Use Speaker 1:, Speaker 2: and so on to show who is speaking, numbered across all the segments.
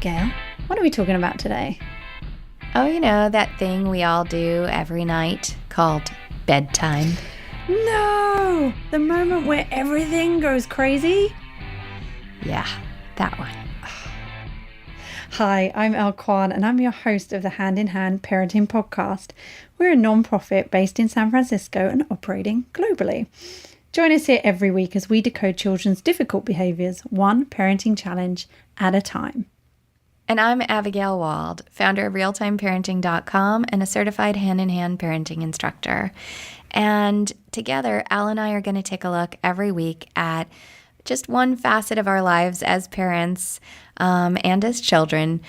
Speaker 1: Abigail. What are we talking about today?
Speaker 2: Oh, you know, that thing we all do every night called bedtime.
Speaker 1: No! The moment where everything goes crazy?
Speaker 2: Yeah, that one.
Speaker 1: Hi, I'm Elle Kwan and I'm your host of the Hand in Hand Parenting Podcast. We're a non-profit based in San Francisco and operating globally. Join us here every week as we decode children's difficult behaviours, one parenting challenge at a time.
Speaker 2: And I'm Abigail Wald, founder of realtimeparenting.com and a certified hand-in-hand parenting instructor. And together, Elle and I are going to take a look every week at just one facet of our lives as parents and as children,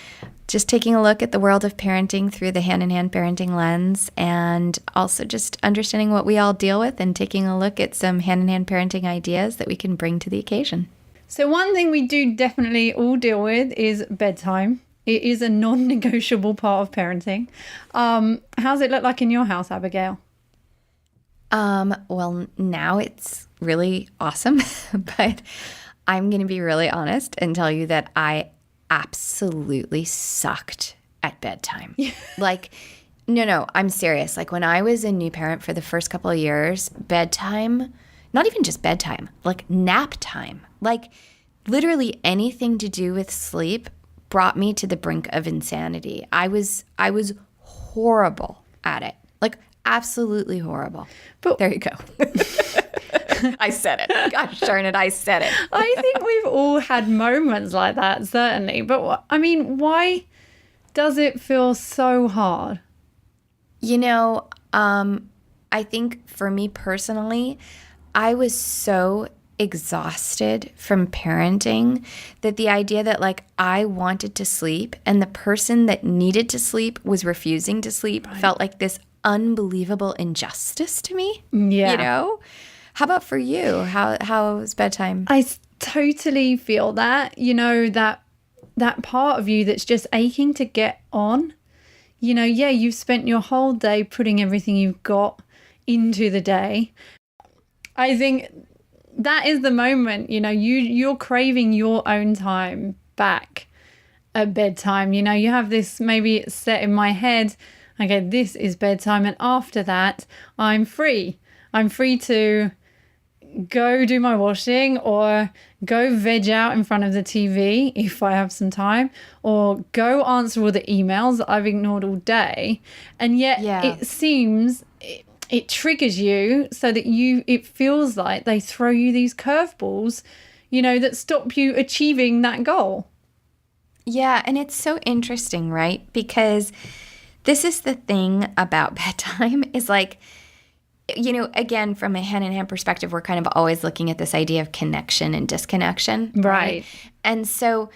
Speaker 2: just taking a look at the world of parenting through the hand-in-hand parenting lens, and also just understanding what we all deal with and taking a look at some hand-in-hand parenting ideas that we can bring to the occasion.
Speaker 1: So one thing we do definitely all deal with is bedtime. It is a non-negotiable part of parenting. How's it look like in your house, Abigail?
Speaker 2: Well, now it's really awesome, but I'm going to be really honest and tell you that I absolutely sucked at bedtime. No, I'm serious. Like when I was a new parent for the first couple of years, bedtime, not even just bedtime, like nap time, like literally anything to do with sleep brought me to the brink of insanity. I was horrible at it. Like absolutely horrible. But there you go. I said it. Gosh darn it, I said it.
Speaker 1: I think we've all had moments like that, certainly. But why does it feel so hard?
Speaker 2: You know, I think for me personally, I was so exhausted from parenting that the idea that like I wanted to sleep and the person that needed to sleep was refusing to sleep felt like this unbelievable injustice to me.
Speaker 1: Yeah.
Speaker 2: You know? How about for you? How was bedtime?
Speaker 1: I totally feel that, that part of you that's just aching to get on. You've spent your whole day putting everything you've got into the day. I think that is the moment, you're craving your own time back at bedtime. You have this, maybe it's set in my head, okay, this is bedtime. And after that, I'm free. I'm free to go do my washing or go veg out in front of the TV if I have some time, or go answer all the emails that I've ignored all day. And yet it seems it triggers you so that it feels like they throw you these curveballs, that stop you achieving that goal.
Speaker 2: Yeah, and it's so interesting, right? Because this is the thing about bedtime is like, again, from a hand-in-hand perspective, we're kind of always looking at this idea of connection and disconnection. Right? And so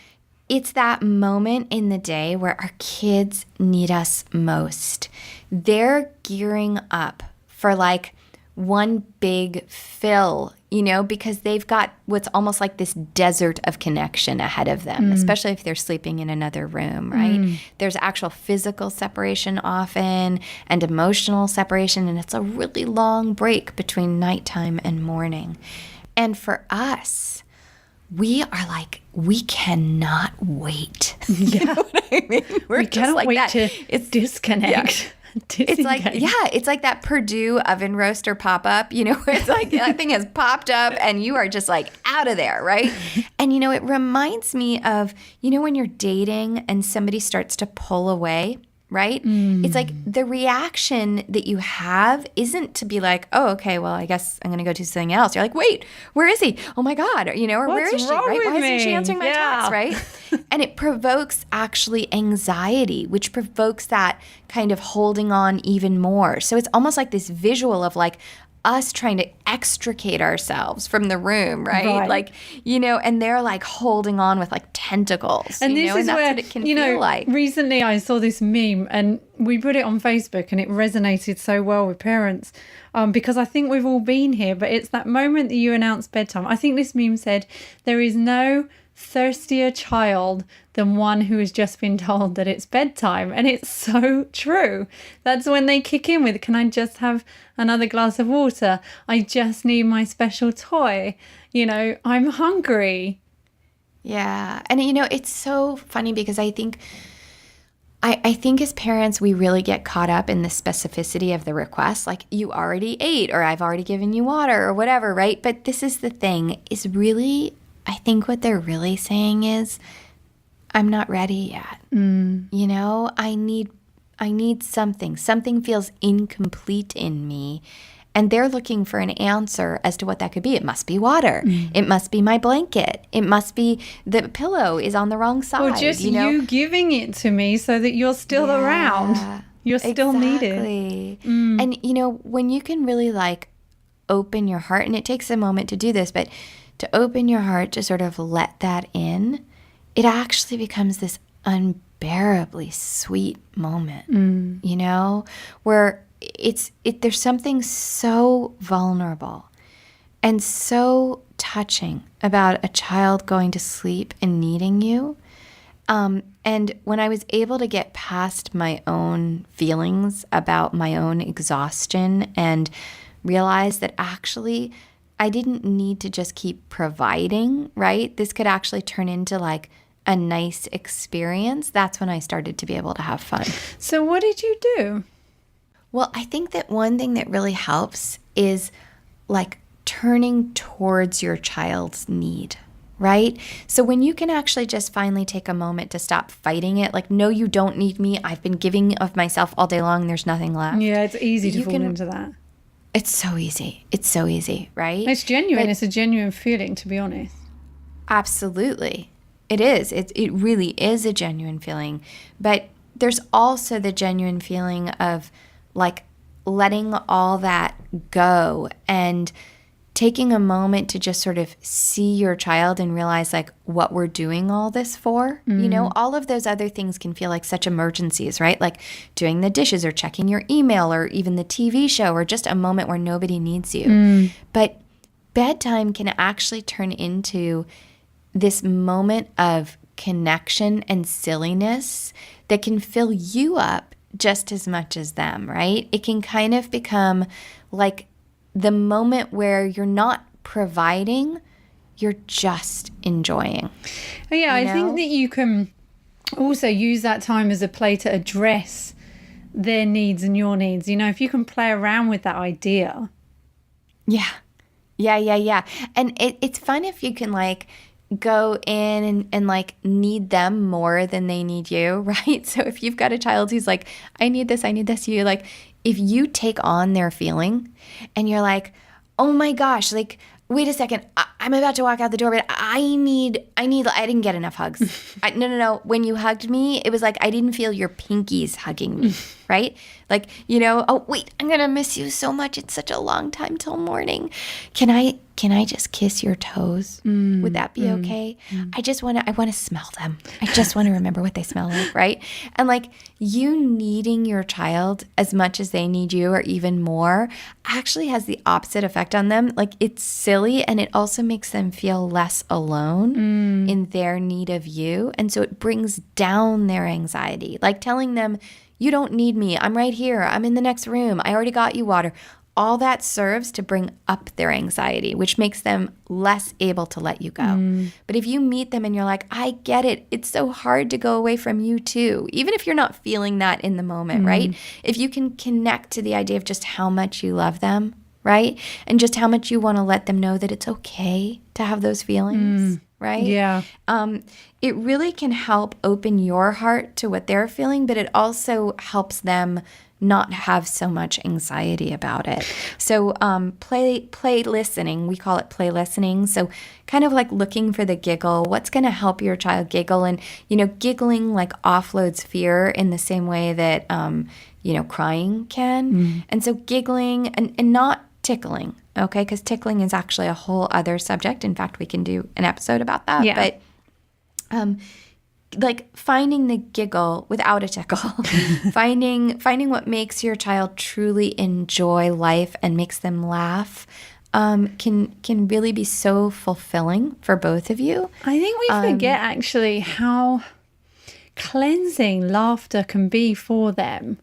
Speaker 2: it's that moment in the day where our kids need us most. They're gearing up for like one big fill, because they've got what's almost like this desert of connection ahead of them, especially if they're sleeping in another room, right? There's actual physical separation often and emotional separation, and it's a really long break between nighttime and morning. And for us, we are like, we cannot wait.
Speaker 1: Yeah.
Speaker 2: You know what I mean?
Speaker 1: We cannot
Speaker 2: like
Speaker 1: wait
Speaker 2: that.
Speaker 1: to disconnect.
Speaker 2: Yeah. It's like that Purdue oven roaster pop-up, where it's like that thing has popped up and you are just like out of there, right? And, it reminds me of, when you're dating and somebody starts to pull away, right? It's like the reaction that you have isn't to be like, oh, okay, well, I guess I'm going to go do something else. You're like, wait, where is he? Oh my God. Or where is she, right? Why isn't she answering my text, right? And it provokes actually anxiety, which provokes that kind of holding on even more. So it's almost like this visual of like us trying to extricate ourselves from the room, right? Like, and they're like holding on with like tentacles,
Speaker 1: and this is
Speaker 2: and that's
Speaker 1: where,
Speaker 2: what it can feel like.
Speaker 1: Recently I saw this meme and we put it on Facebook and it resonated so well with parents because I think we've all been here, but it's that moment that you announce bedtime. I think this meme said, there is no thirstier child than one who has just been told that it's bedtime. And it's so true. That's when they kick in with, can I just have another glass of water? I just need my special toy. I'm hungry.
Speaker 2: Yeah. And it's so funny because I think as parents, we really get caught up in the specificity of the request. Like, you already ate, or I've already given you water, or whatever, right? But this is the thing, is really, I think what they're really saying is, I'm not ready yet. I need something. Something feels incomplete in me. And they're looking for an answer as to what that could be. It must be water. It must be my blanket. It must be the pillow is on the wrong side.
Speaker 1: Or just you giving it to me so that you're still around. You're still needed.
Speaker 2: And, when you can really like open your heart, and it takes a moment to do this, but to open your heart to sort of let that in, it actually becomes this unbearably sweet moment, where there's something so vulnerable and so touching about a child going to sleep and needing you. And when I was able to get past my own feelings about my own exhaustion and realize that actually I didn't need to just keep providing, right? This could actually turn into like a nice experience. That's when I started to be able to have fun.
Speaker 1: So what did you do?
Speaker 2: Well, I think that one thing that really helps is like turning towards your child's need, right? So when you can actually just finally take a moment to stop fighting it, like, no, you don't need me. I've been giving of myself all day long. There's nothing left.
Speaker 1: Yeah, it's easy to fall into that.
Speaker 2: It's so easy. It's so easy, right?
Speaker 1: It's genuine. It's a genuine feeling, to be honest.
Speaker 2: Absolutely. It is. It really is a genuine feeling. But there's also the genuine feeling of like letting all that go and taking a moment to just sort of see your child and realize like what we're doing all this for. All of those other things can feel like such emergencies, right? Like doing the dishes or checking your email or even the TV show or just a moment where nobody needs you. But bedtime can actually turn into this moment of connection and silliness that can fill you up just as much as them, right? It can kind of become like the moment where you're not providing, you're just enjoying.
Speaker 1: Yeah, I think that you can also use that time as a play to address their needs and your needs. If you can play around with that idea.
Speaker 2: Yeah. And it's fun if you can like go in and like need them more than they need you, right? So if you've got a child who's like, I need this, you're like, if you take on their feeling and you're like, oh my gosh, like, wait a second, I'm about to walk out the door, but I didn't get enough hugs. No. When you hugged me, it was like, I didn't feel your pinkies hugging me, right? Like, oh wait, I'm going to miss you so much. It's such a long time till morning. Can I just kiss your toes? Would that be okay? I want to smell them. I just want to remember what they smell like, right? And like you needing your child as much as they need you or even more actually has the opposite effect on them. Like it's silly and it also makes them feel less alone in their need of you. And so it brings down their anxiety. Like telling them, you don't need me. I'm right here. I'm in the next room. I already got you water. All that serves to bring up their anxiety, which makes them less able to let you go. But if you meet them and you're like, I get it. It's so hard to go away from you too. Even if you're not feeling that in the moment, right? If you can connect to the idea of just how much you love them, right? And just how much you want to let them know that it's okay to have those feelings, right?
Speaker 1: Yeah.
Speaker 2: It really can help open your heart to what they're feeling, but it also helps them not have so much anxiety about it. So play listening, we call it play listening. So kind of like looking for the giggle, what's going to help your child giggle? And, giggling like offloads fear in the same way that, crying can. And so giggling and not tickling, okay? Because tickling is actually a whole other subject. In fact, we can do an episode about that.
Speaker 1: Yeah.
Speaker 2: But like finding the giggle without a tickle, finding what makes your child truly enjoy life and makes them laugh, can really be so fulfilling for both of you.
Speaker 1: I think we forget actually how cleansing laughter can be for them.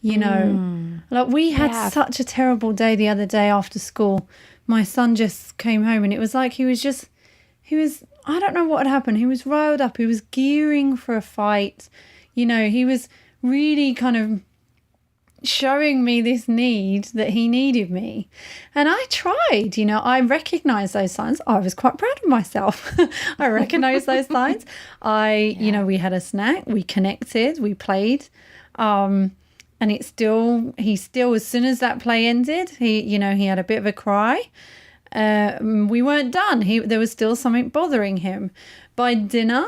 Speaker 1: Like we had such a terrible day the other day after school. My son just came home and it was like he was I don't know what had happened. He was riled up. He was gearing for a fight. You know, he was really kind of showing me this need that he needed me. And I tried, you know, I recognized those signs. I was quite proud of myself. I recognized those signs. You know, we had a snack, we connected, we played. And he still, as soon as that play ended, he had a bit of a cry. We weren't done. There was still something bothering him. By dinner,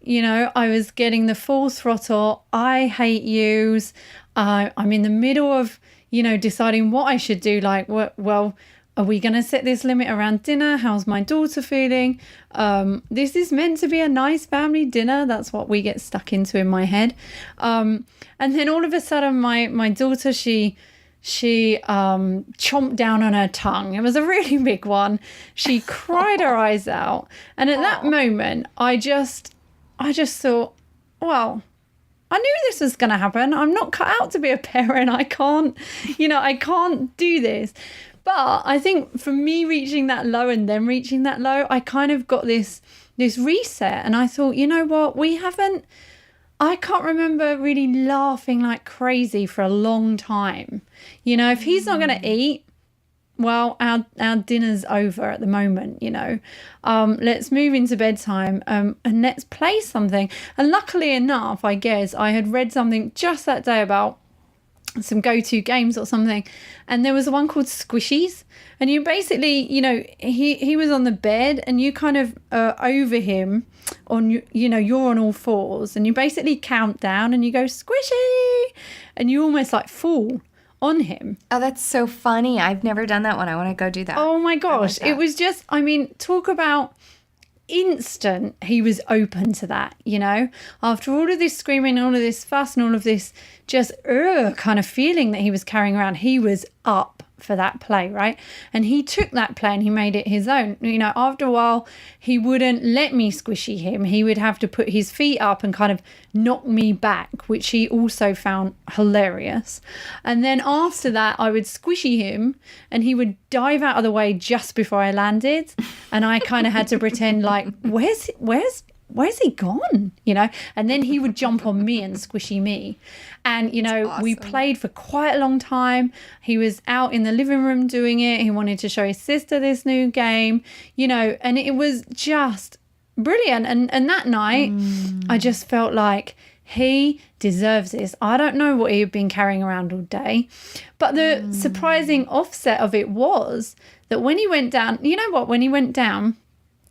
Speaker 1: you know, I was getting the full throttle. I hate yous. I'm in the middle of, you know, deciding what I should do. Like, well, are we going to set this limit around dinner? How's my daughter feeling? This is meant to be a nice family dinner. That's what we get stuck into in my head. And then all of a sudden, my daughter, she chomped down on her tongue. It was a really big one. She cried her eyes out. And at that moment, I just thought, well, I knew this was going to happen. I'm not cut out to be a parent. I can't do this. But I think for me reaching that low and then reaching that low, I kind of got this reset. And I thought, you know what, I can't remember really laughing like crazy for a long time. You know, if he's not going to eat, well, our dinner's over at the moment, you know. Let's move into bedtime and let's play something. And luckily enough, I guess, I had read something just that day about some go-to games or something. And there was one called Squishes. And you basically, you know, he was on the bed and you kind of over him you're on all fours and you basically count down and you go squishy and you almost like fall on him.
Speaker 2: Oh, that's so funny. I've never done that one. I want to go do that.
Speaker 1: Oh my gosh. It was just, I mean, talk about instant. He was open to that, you know, after all of this screaming, all of this fuss and all of this just kind of feeling that he was carrying around, he was up for that play, right? And he took that play and he made it his own. You know, after a while, he wouldn't let me squishy him. He would have to put his feet up and kind of knock me back, which he also found hilarious. And then after that, I would squishy him and he would dive out of the way just before I landed. And I kind of had to pretend like, where's he gone? You know, and then he would jump on me and squishy me. And, you know, awesome. We played for quite a long time. He was out in the living room doing it. He wanted to show his sister this new game, you know, and it was just brilliant. And that night, I just felt like he deserves this. I don't know what he had been carrying around all day. But the surprising offset of it was that when he went down, you know what, when he went down,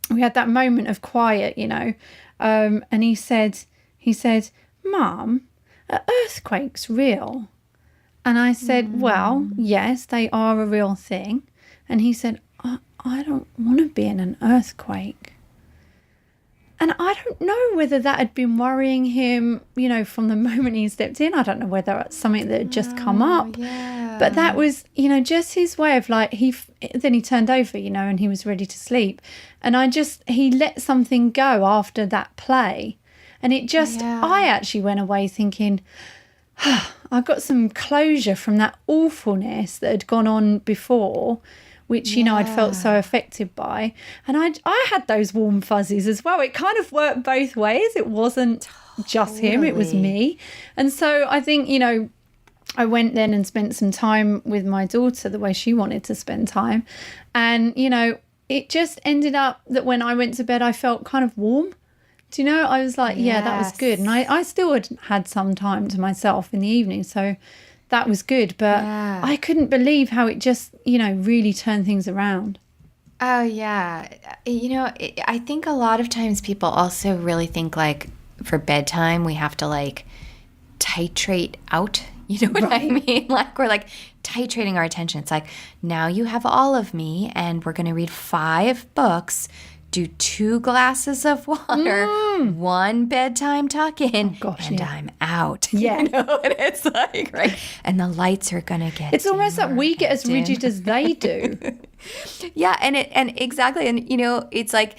Speaker 1: we had that moment of quiet, you know, and he said, Mum, are earthquakes real? And I said, well, yes, they are a real thing. And he said, I don't want to be in an earthquake. And I don't know whether that had been worrying him, you know, from the moment he stepped in. I don't know whether it's something that had just come up.
Speaker 2: Yeah.
Speaker 1: But that was, you know, just his way of like, then he turned over, you know, and he was ready to sleep. And he let something go after that play. And it just, I actually went away thinking, I got some closure from that awfulness that had gone on before, which, you know, I'd felt so affected by. And I had those warm fuzzies as well. It kind of worked both ways. It wasn't just him, it was me. And so I think, you know, I went then and spent some time with my daughter the way she wanted to spend time. And, you know, it just ended up that when I went to bed, I felt kind of warm. Do you know, I was like, yeah, that was good. And I still had some time to myself in the evening. So that was good. But I couldn't believe how it just, you know, really turned things around.
Speaker 2: Oh, yeah. You know, I think a lot of times people also really think like for bedtime, we have to like titrate out. You know what I mean? Like we're like titrating our attention. It's like, now you have all of me and we're going to read 5 books, do 2 glasses of water, 1 bedtime tuck-in, and I'm out.
Speaker 1: Yeah.
Speaker 2: You know what it's like, right? And the lights are going to get
Speaker 1: It's almost like we get as rigid as they do.
Speaker 2: Yeah, and exactly, and it's like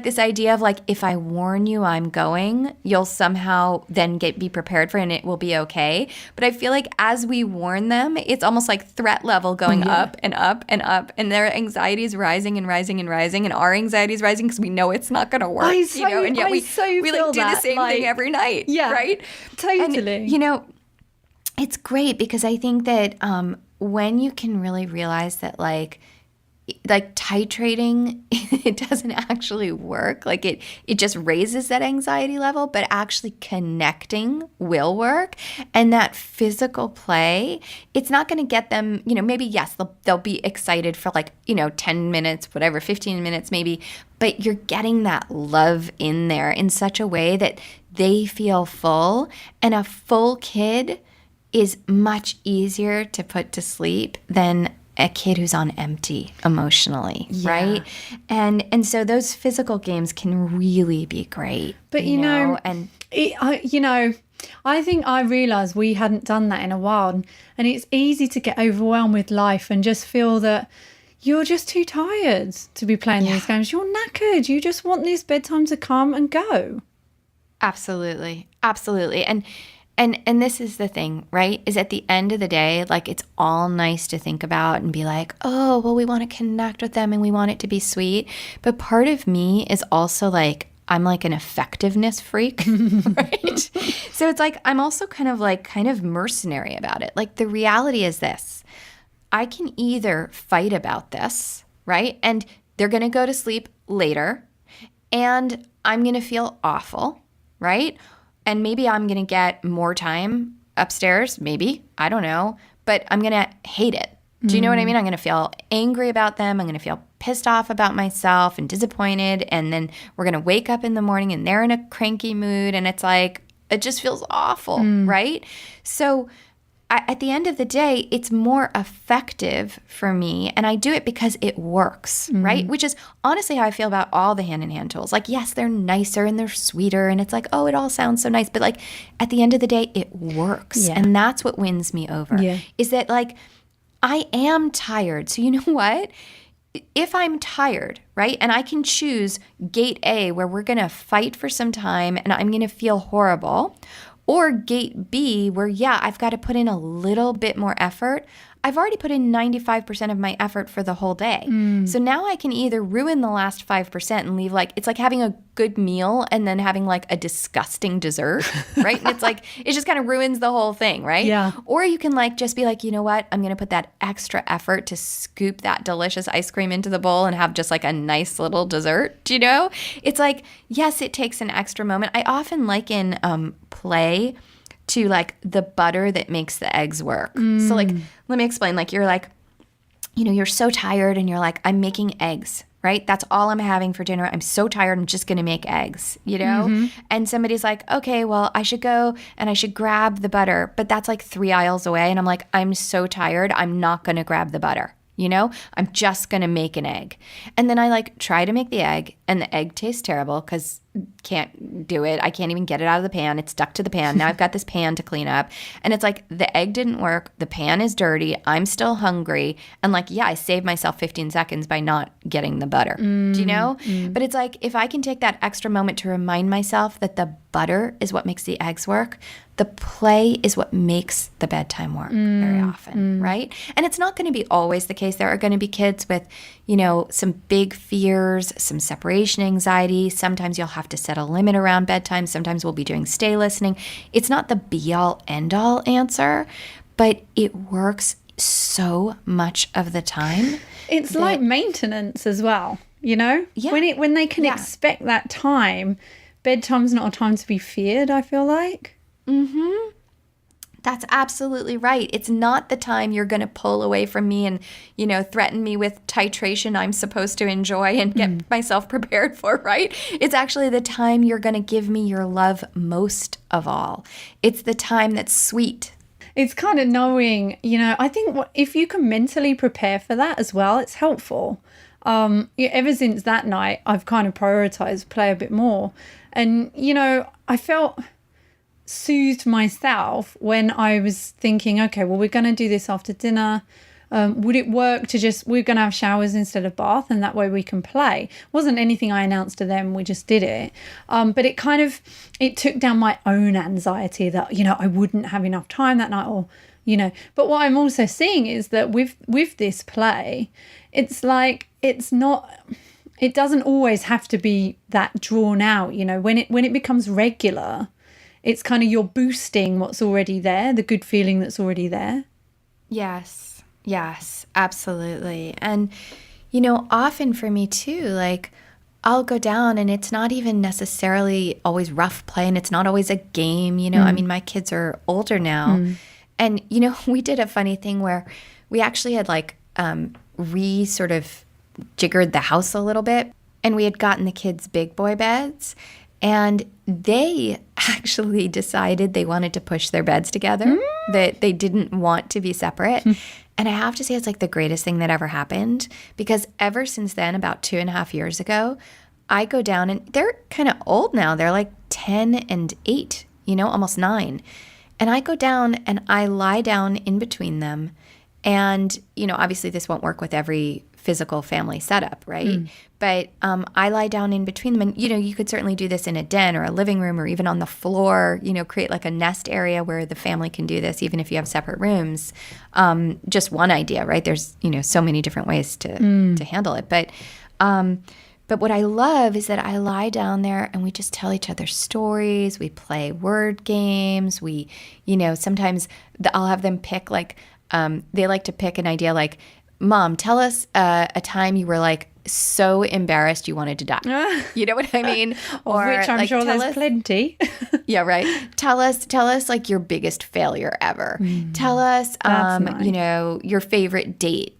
Speaker 2: this idea of like, if I warn you I'm going, you'll somehow then be prepared for it and it will be okay. But I feel like as we warn them, it's almost like threat level going up and up and up, and their anxiety is rising and rising and rising, and our anxiety is rising because we know it's not going to work, and yet we like do the same thing every night, right?
Speaker 1: Totally.
Speaker 2: And, it's great because I think that when you can really realize that like titrating, it doesn't actually work. Like it just raises that anxiety level, but actually connecting will work. And that physical play, it's not going to get them, maybe yes, they'll be excited for like, 10 minutes, whatever, 15 minutes maybe, but you're getting that love in there in such a way that they feel full. And a full kid is much easier to put to sleep than a kid who's on empty emotionally, right? And so those physical games can really be great.
Speaker 1: But I think I realised we hadn't done that in a while, and it's easy to get overwhelmed with life and just feel that you're just too tired to be playing these games. You're knackered. You just want this bedtime to come and go.
Speaker 2: Absolutely. And this is the thing, right? Is at the end of the day, like it's all nice to think about and be like, oh, well, we want to connect with them and we want it to be sweet. But part of me is also like, I'm like an effectiveness freak, right? So it's like, I'm also kind of mercenary about it. Like the reality is this, I can either fight about this, right? And they're going to go to sleep later and I'm going to feel awful, right? And maybe I'm going to get more time upstairs, maybe, I don't know, but I'm going to hate it. Do you know what I mean? I'm going to feel angry about them. I'm going to feel pissed off about myself and disappointed. And then we're going to wake up in the morning and they're in a cranky mood. And it's like, it just feels awful, right? So at the end of the day, it's more effective for me. And I do it because it works, right? Which is honestly how I feel about all the hand-in-hand tools. Like, yes, they're nicer and they're sweeter. And it's like, oh, it all sounds so nice. But like at the end of the day, it works. Yeah. And that's what wins me over. Yeah. Is that like, I am tired. So you know what? If I'm tired, right, and I can choose gate A where we're going to fight for some time and I'm going to feel horrible, or gate B where, I've got to put in a little bit more effort. I've already put in 95% of my effort for the whole day. So now I can either ruin the last 5% and leave it's like having a good meal and then having like a disgusting dessert, right? And it's like, it just kind of ruins the whole thing, right?
Speaker 1: Yeah.
Speaker 2: Or you can just be like, you know what? I'm going to put that extra effort to scoop that delicious ice cream into the bowl and have just like a nice little dessert, do you know? It's like, yes, it takes an extra moment. I often liken play to like the butter that makes the eggs work. So like, let me explain. Like you're like, you're so tired and you're like, I'm making eggs, right? That's all I'm having for dinner. I'm so tired. I'm just going to make eggs, And somebody's like, okay, well, I should go and I should grab the butter, but that's like 3 aisles away. And I'm like, I'm so tired. I'm not going to grab the butter. I'm just going to make an egg. And then I try to make the egg and the egg tastes terrible because can't do it. I can't even get it out of the pan. It's stuck to the pan. Now I've got this pan to clean up. And it's like the egg didn't work. The pan is dirty. I'm still hungry. And I saved myself 15 seconds by not getting the butter. Do you know? But it's like if I can take that extra moment to remind myself that the butter is what makes the eggs work, the play is what makes the bedtime work very often, right? And it's not going to be always the case. There are going to be kids with, some big fears, some separation anxiety. Sometimes you'll have to set a limit around bedtime. Sometimes we'll be doing stay listening. It's not the be-all, end-all answer, but it works so much of the time.
Speaker 1: It's like maintenance as well, Yeah. When they can expect that time, bedtime's not a time to be feared, I feel like.
Speaker 2: That's absolutely right. It's not the time you're going to pull away from me and, threaten me with titration I'm supposed to enjoy and get myself prepared for, right? It's actually the time you're going to give me your love most of all. It's the time that's sweet.
Speaker 1: It's kind of knowing, I think if you can mentally prepare for that as well, it's helpful. Ever since that night, I've kind of prioritized play a bit more. And, I felt soothed myself when I was thinking, okay, well, we're going to do this after dinner. Would it work to just, we're going to have showers instead of bath and that way we can play? Wasn't anything I announced to them. We just did it. But it took down my own anxiety that, I wouldn't have enough time that night or, But what I'm also seeing is that with this play, it's like, it doesn't always have to be that drawn out, when it becomes regular, it's kind of you're boosting what's already there, the good feeling that's already there.
Speaker 2: Yes, absolutely. And, often for me too, like I'll go down and it's not even necessarily always rough play and it's not always a game, I mean, my kids are older now. And, we did a funny thing where we actually had like sort of jiggered the house a little bit, and we had gotten the kids big boy beds, and they actually decided they wanted to push their beds together, that they didn't want to be separate. And I have to say it's like the greatest thing that ever happened, because ever since then, about 2.5 years ago, I go down and they're kind of old now. They're like 10 and 8, almost 9. And I go down and I lie down in between them. And, obviously this won't work with every physical family setup, right? But I lie down in between them. And, you could certainly do this in a den or a living room or even on the floor, create like a nest area where the family can do this, even if you have separate rooms. Just one idea, right? There's, so many different ways to handle it. But what I love is that I lie down there and we just tell each other stories. We play word games. We, sometimes I'll have them pick like, they like to pick an idea like, Mom, tell us a time you were like so embarrassed you wanted to die. You know what I mean?
Speaker 1: Or which I'm sure there's plenty.
Speaker 2: Yeah, right. Tell us like your biggest failure ever. Tell us,
Speaker 1: nice.
Speaker 2: Your favorite date.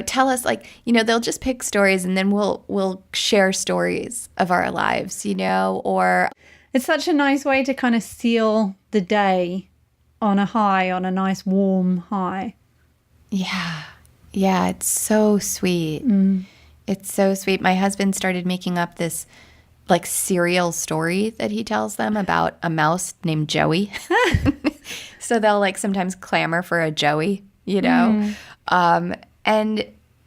Speaker 2: Tell us like, they'll just pick stories and then we'll share stories of our lives, or.
Speaker 1: It's such a nice way to kind of seal the day on a nice warm high.
Speaker 2: Yeah, it's so sweet. It's so sweet. My husband started making up this like serial story that he tells them about a mouse named Joey. So they'll like sometimes clamor for a Joey, and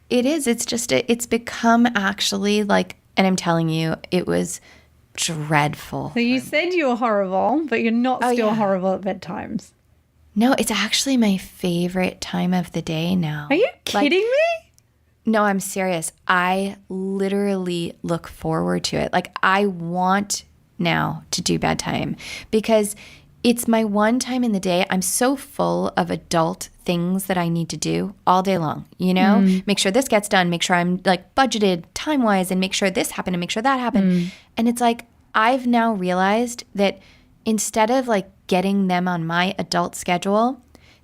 Speaker 2: it's become actually like, and I'm telling you, it was dreadful.
Speaker 1: So you said you were horrible, but you're not still horrible at bedtimes.
Speaker 2: No, it's actually my favorite time of the day now.
Speaker 1: Are you kidding me?
Speaker 2: No, I'm serious. I literally look forward to it. Like I want now to do bedtime because it's my one time in the day. I'm so full of adult things that I need to do all day long, Make sure this gets done, make sure I'm like budgeted time-wise and make sure this happened and make sure that happened. And it's like I've now realized that instead of like getting them on my adult schedule,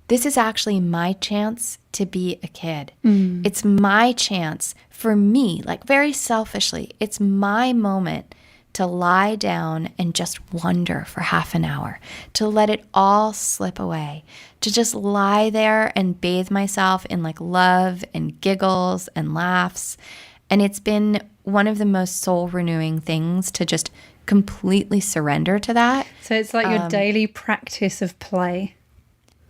Speaker 2: this is actually my chance to be a kid. It's my chance for me, like very selfishly, it's my moment to lie down and just wonder for half an hour, to let it all slip away, to just lie there and bathe myself in like love and giggles and laughs. And it's been one of the most soul renewing things to just completely surrender to that.
Speaker 1: So it's like your daily practice of play.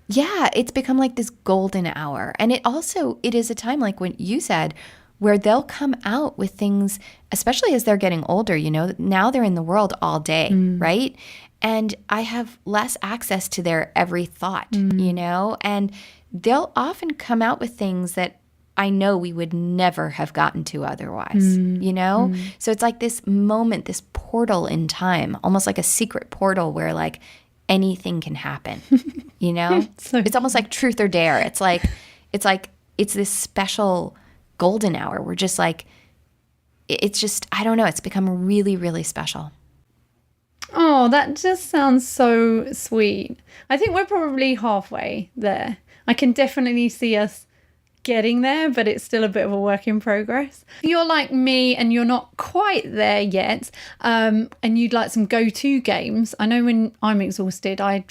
Speaker 2: Yeah, it's become like this golden hour. And it is a time like what you said, where they'll come out with things, especially as they're getting older, now they're in the world all day, right? And I have less access to their every thought, and they'll often come out with things that I know we would never have gotten to otherwise, So it's like this moment, this portal in time, almost like a secret portal where like anything can happen, It's almost like truth or dare. It's this special golden hour. We're just like, it's just, I don't know, it's become really, really special.
Speaker 1: Oh, that just sounds so sweet. I think we're probably halfway there. I can definitely see us getting there, but it's still a bit of a work in progress. If you're like me and you're not quite there yet, and you'd like some go-to games, I know when I'm exhausted, I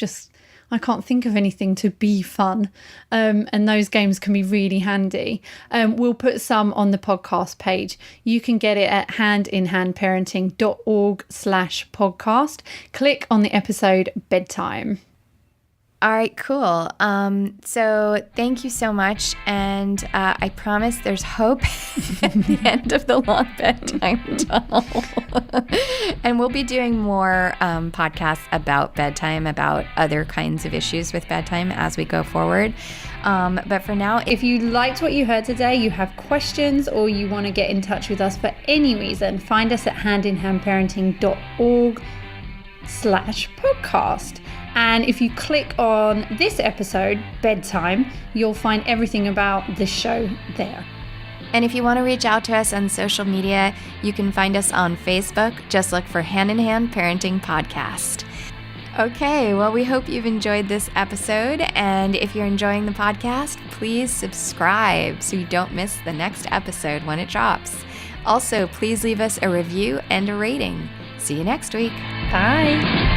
Speaker 1: can't think of anything to be fun, and those games can be really handy. We'll put some on the podcast page. You can get it at handinhandparenting.org/podcast. Click on the episode Bedtime.
Speaker 2: All right, cool. So thank you so much. And I promise there's hope at the end of the long bedtime tunnel. And we'll be doing more podcasts about bedtime, about other kinds of issues with bedtime as we go forward. But for now,
Speaker 1: if you liked what you heard today, you have questions, or you want to get in touch with us for any reason, find us at handinhandparenting.org/podcast. And if you click on this episode, Bedtime, you'll find everything about this show there.
Speaker 2: And if you want to reach out to us on social media, you can find us on Facebook. Just look for Hand in Hand Parenting Podcast. Okay, well, we hope you've enjoyed this episode. And if you're enjoying the podcast, please subscribe so you don't miss the next episode when it drops. Also, please leave us a review and a rating. See you next week.
Speaker 1: Bye.